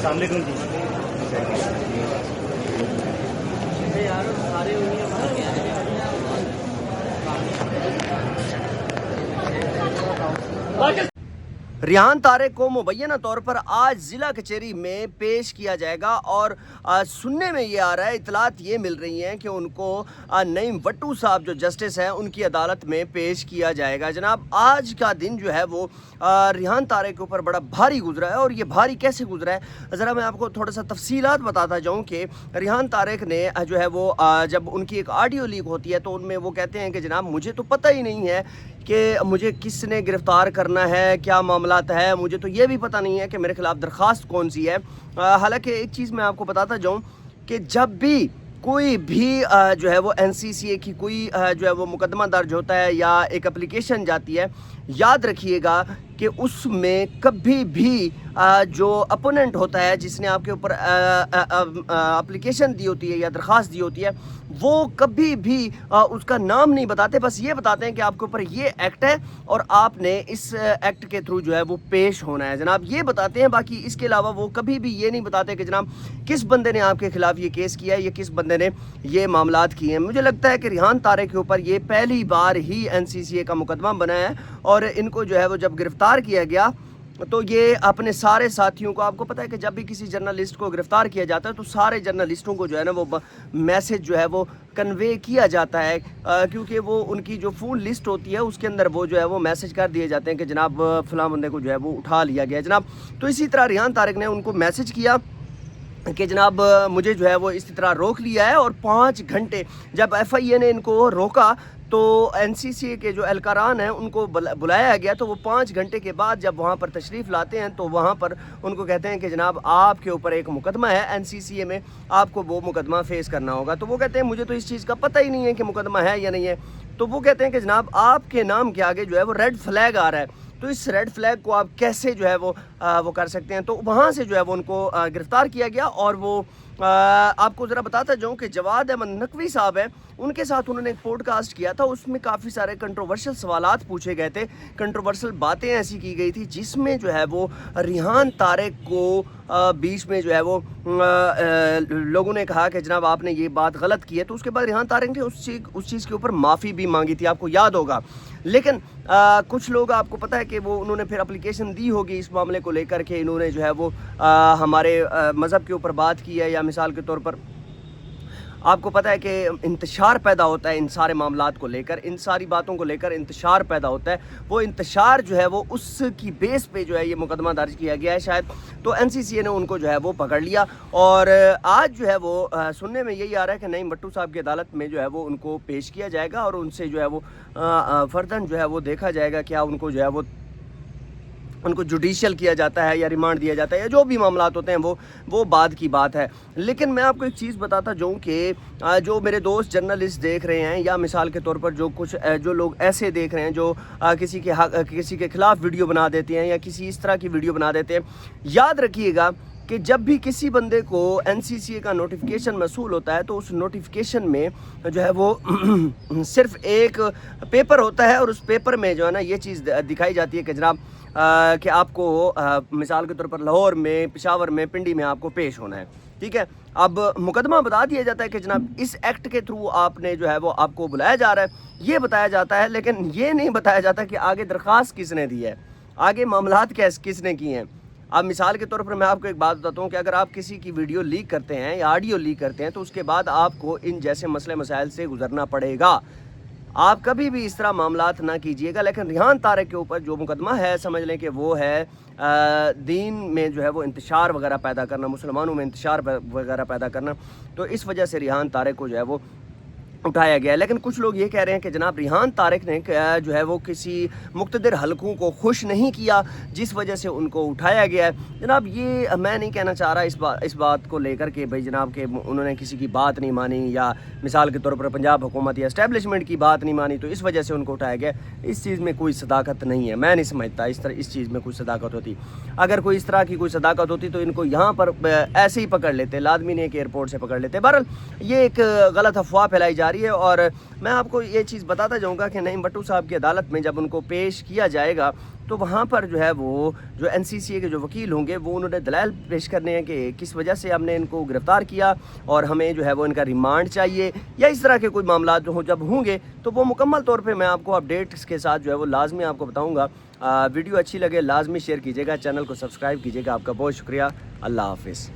السلام علیکم جی. ریحان طارق کو مبینہ طور پر آج ضلع کچہری میں پیش کیا جائے گا اور سننے میں یہ آ رہا ہے، اطلاعات یہ مل رہی ہیں کہ ان کو نعیم وٹو صاحب جو جسٹس ہیں ان کی عدالت میں پیش کیا جائے گا. جناب آج کا دن جو ہے وہ ریحان طارق کے اوپر بڑا بھاری گزرا ہے. اور یہ بھاری کیسے گزرا ہے ذرا میں آپ کو تھوڑا سا تفصیلات بتاتا جاؤں کہ ریحان طارق نے جو ہے وہ جب ان کی ایک آڈیو لیک ہوتی ہے تو ان میں وہ کہتے ہیں کہ جناب مجھے تو پتہ ہی نہیں ہے کہ مجھے کس نے گرفتار کرنا ہے، کیا معاملات ہے، مجھے تو یہ بھی پتہ نہیں ہے کہ میرے خلاف درخواست کون سی ہے. حالانکہ ایک چیز میں آپ کو بتاتا جاؤں کہ جب بھی کوئی بھی جو ہے وہ NCCA کی کوئی جو ہے وہ مقدمہ درج ہوتا ہے یا ایک اپلیکیشن جاتی ہے، یاد رکھیے گا کہ اس میں کبھی بھی جو اپوننٹ ہوتا ہے جس نے آپ کے اوپر اپلیکیشن دی ہوتی ہے یا درخواست دی ہوتی ہے، وہ کبھی بھی اس کا نام نہیں بتاتے، بس یہ بتاتے ہیں کہ آپ کے اوپر یہ ایکٹ ہے اور آپ نے اس ایکٹ کے تھرو جو ہے وہ پیش ہونا ہے. جناب یہ بتاتے ہیں، باقی اس کے علاوہ وہ کبھی بھی یہ نہیں بتاتے کہ جناب کس بندے نے آپ کے خلاف یہ کیس کیا ہے یا کس بندے نے یہ معاملات کیے ہیں. مجھے لگتا ہے کہ ریحان طارق کے اوپر یہ پہلی بار ہی NCCA کا مقدمہ بنا ہے اور ان کو جو ہے وہ جب گرفتار کیا گیا تو یہ اپنے سارے ساتھیوں کو، آپ کو پتہ ہے کہ جب بھی کسی جرنلسٹ کو گرفتار کیا جاتا ہے تو سارے جرنلسٹوں کو جو ہے نا وہ میسج جو ہے وہ کنوے کیا جاتا ہے، کیونکہ وہ ان کی جو فون لسٹ ہوتی ہے اس کے اندر وہ جو ہے وہ میسج کر دیے جاتے ہیں کہ جناب فلاں بندے کو جو ہے وہ اٹھا لیا گیا جناب. تو اسی طرح ریحان طارق نے ان کو میسج کیا کہ جناب مجھے جو ہے وہ اس طرح روک لیا ہے. اور 5 گھنٹے جب FIA نے ان کو روکا تو NCCA کے جو اہلکاران ہیں ان کو بلایا گیا تو وہ 5 گھنٹے کے بعد جب وہاں پر تشریف لاتے ہیں تو وہاں پر ان کو کہتے ہیں کہ جناب آپ کے اوپر ایک مقدمہ ہے NCCA میں، آپ کو وہ مقدمہ فیس کرنا ہوگا. تو وہ کہتے ہیں مجھے تو اس چیز کا پتہ ہی نہیں ہے کہ مقدمہ ہے یا نہیں ہے. تو وہ کہتے ہیں کہ جناب آپ کے نام کے آگے جو ہے وہ ریڈ فلیگ آ رہا ہے، تو اس ریڈ فلیگ کو آپ کیسے جو ہے وہ کر سکتے ہیں. تو وہاں سے جو ہے وہ ان کو گرفتار کیا گیا. اور وہ آپ کو ذرا بتاتا جاؤں کہ جواد احمد نقوی صاحب ہیں، ان کے ساتھ انہوں نے ایک پوڈ کاسٹ کیا تھا، اس میں کافی سارے کنٹروورشل سوالات پوچھے گئے تھے، کنٹروورشل باتیں ایسی کی گئی تھی جس میں جو ہے وہ ریحان طارق کو بیچ میں جو ہے وہ لوگوں نے کہا کہ جناب آپ نے یہ بات غلط کی ہے. تو اس کے بعد ریحان طارق نے اس چیز کے اوپر معافی بھی مانگی تھی، آپ کو یاد ہوگا. لیکن کچھ لوگ، آپ کو پتہ ہے کہ وہ انہوں نے پھر اپلیکیشن دی ہوگی اس معاملے کو لے کر کے انہوں نے جو ہے وہ ہمارے مذہب کے اوپر بات کی ہے، یا مثال کے طور پر آپ کو پتہ ہے کہ انتشار پیدا ہوتا ہے ان سارے معاملات کو لے کر، ان ساری باتوں کو لے کر انتشار پیدا ہوتا ہے. وہ انتشار جو ہے وہ اس کی بیس پہ جو ہے یہ مقدمہ درج کیا گیا ہے شاید. تو NCCA نے ان کو جو ہے وہ پکڑ لیا اور آج جو ہے وہ سننے میں یہی آ رہا ہے کہ نعیم وٹو صاحب کی عدالت میں جو ہے وہ ان کو پیش کیا جائے گا اور ان سے جو ہے وہ فرداً جو ہے وہ دیکھا جائے گا کیا ان کو جو ہے وہ ان کو جوڈیشل کیا جاتا ہے یا ریمانڈ دیا جاتا ہے یا جو بھی معاملات ہوتے ہیں وہ بعد کی بات ہے. لیکن میں آپ کو ایک چیز بتاتا جاؤں کہ جو میرے دوست جرنلسٹ دیکھ رہے ہیں یا مثال کے طور پر جو لوگ ایسے دیکھ رہے ہیں جو کسی کے خلاف ویڈیو بنا دیتے ہیں یا کسی اس طرح کی ویڈیو بنا دیتے ہیں، یاد رکھیے گا کہ جب بھی کسی بندے کو NCCA کا نوٹیفیکیشن موصول ہوتا ہے تو اس نوٹیفیکیشن میں جو ہے وہ صرف ایک پیپر ہوتا ہے اور اس پیپر میں جو ہے نا یہ چیز دکھائی جاتی ہے کہ جناب کہ آپ کو مثال کے طور پر لاہور میں، پشاور میں، پنڈی میں آپ کو پیش ہونا ہے، ٹھیک ہے. اب مقدمہ بتا دیا جاتا ہے کہ جناب اس ایکٹ کے تھرو آپ نے جو ہے وہ آپ کو بلایا جا رہا ہے، یہ بتایا جاتا ہے. لیکن یہ نہیں بتایا جاتا کہ آگے درخواست کس نے دی ہے، آگے معاملات کس نے کیے ہیں. اب مثال کے طور پر میں آپ کو ایک بات بتاتا ہوں کہ اگر آپ کسی کی ویڈیو لیک کرتے ہیں یا آڈیو لیک کرتے ہیں تو اس کے بعد آپ کو ان جیسے مسئلے مسائل سے گزرنا پڑے گا. آپ کبھی بھی اس طرح معاملات نہ کیجیے گا. لیکن ریحان طارق کے اوپر جو مقدمہ ہے سمجھ لیں کہ وہ ہے دین میں جو ہے وہ انتشار وغیرہ پیدا کرنا، مسلمانوں میں انتشار وغیرہ پیدا کرنا. تو اس وجہ سے ریحان طارق کو جو ہے وہ اٹھایا گیا. لیکن کچھ لوگ یہ کہہ رہے ہیں کہ جناب ریحان طارق نے جو ہے وہ کسی مقتدر حلقوں کو خوش نہیں کیا جس وجہ سے ان کو اٹھایا گیا ہے. جناب یہ میں نہیں کہنا چاہ رہا اس بات کو لے کر کہ بھائی جناب کہ انہوں نے کسی کی بات نہیں مانی یا مثال کے طور پر پنجاب حکومت یا اسٹیبلشمنٹ کی بات نہیں مانی تو اس وجہ سے ان کو اٹھایا گیا. اس چیز میں کوئی صداقت نہیں ہے، میں نہیں سمجھتا اس چیز میں کوئی صداقت ہوتی. اگر کوئی اس طرح کی کوئی صداقت ہوتی تو ان کو یہاں پر ایسے ہی پکڑ لیتے، لازمی نہیں کہ ایئرپورٹ سے پکڑ لیتے. بہرحال یہ ایک غلط افواہ پھیلائی جا رہی رہی ہے. اور میں آپ کو یہ چیز بتاتا جاؤں گا کہ نعیم بھٹو صاحب کی عدالت میں جب ان کو پیش کیا جائے گا تو وہاں پر جو ہے وہ جو NCCA کے جو وکیل ہوں گے وہ انہوں نے دلائل پیش کرنے ہیں کہ کس وجہ سے ہم نے ان کو گرفتار کیا اور ہمیں جو ہے وہ ان کا ریمانڈ چاہیے یا اس طرح کے کوئی معاملات جو جب ہوں گے تو وہ مکمل طور پہ میں آپ کو اپڈیٹس کے ساتھ جو ہے وہ لازمی آپ کو بتاؤں گا. ویڈیو اچھی لگے لازمی شیئر کیجیے گا, چینل کو سبسکرائب کیجیے گا. آپ کا بہت شکریہ. اللہ حافظ.